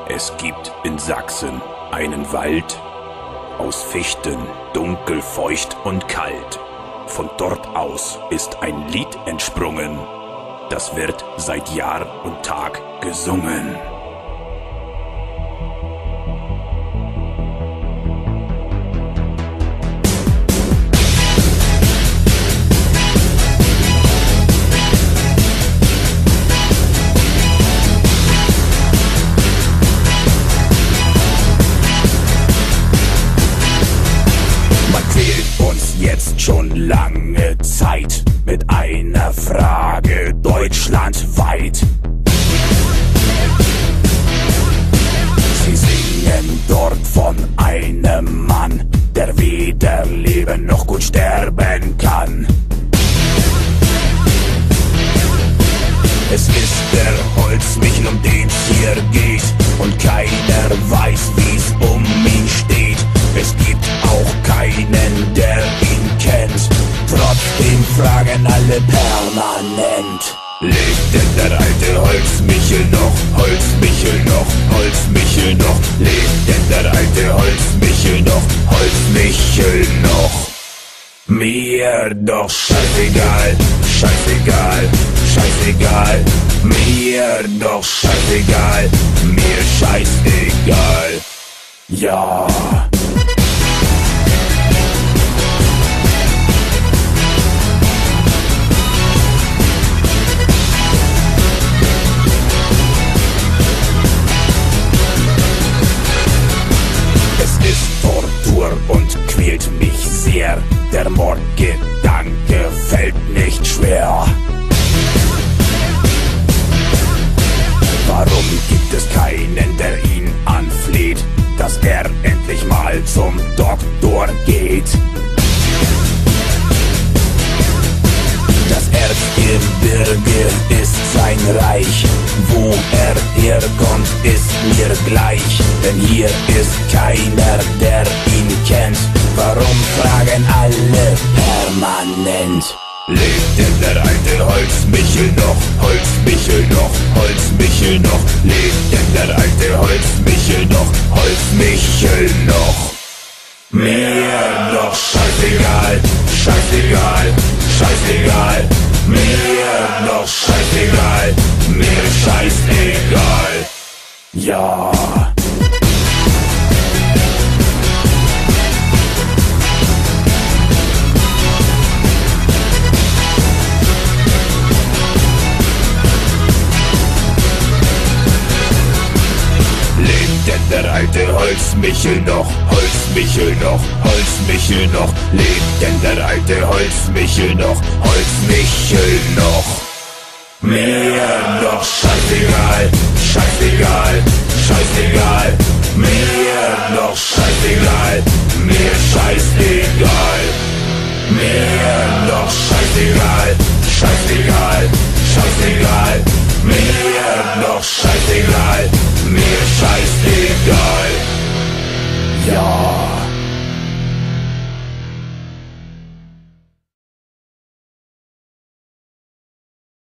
Es gibt in Sachsen einen Wald aus Fichten, dunkel, feucht und kalt. Von dort aus ist ein Lied entsprungen, das wird seit Jahr und Tag gesungen. Jetzt schon lange Zeit mit einer Frage deutschlandweit. Sie singen dort von einem Mann, der weder leben noch gut sterben kann. Es ist der Holzmichel, um den es hier geht, und keiner weiß, wie's um ihn steht. Es gibt auch keinen, der ihn kennt, trotzdem fragen alle permanent. Lebt denn der alte Holzmichel noch, Holzmichel noch, Holzmichel noch? Lebt denn der alte Holzmichel noch, Holzmichel noch? Mir doch scheißegal, scheißegal, scheißegal. Mir doch scheißegal, mir scheißegal. Ja. Es ist Tortur und quält mich sehr. Der Mordgedanke fällt nicht schwer. Warum gibt es keinen, der ihn anfleht, dass er endlich mal zum Doktor geht? Das Erzgebirge ist sein Reich, wo er herkommt, ist mir gleich, denn hier ist keiner, der ihn kennt. Warum fragen alle permanent? Lebt denn der alte Holzmichel noch, Holzmichel noch, Holzmichel noch? Lebt denn der alte Holzmichel noch, Holzmichel noch? Mir doch scheißegal, scheißegal, scheißegal. Mir doch scheißegal, mir scheißegal. Ja. Denn der alte Holzmichel noch, Holzmichel noch, Holzmichel noch? Lebt denn der alte Holzmichel noch, Holzmichel noch? Mir doch scheißegal,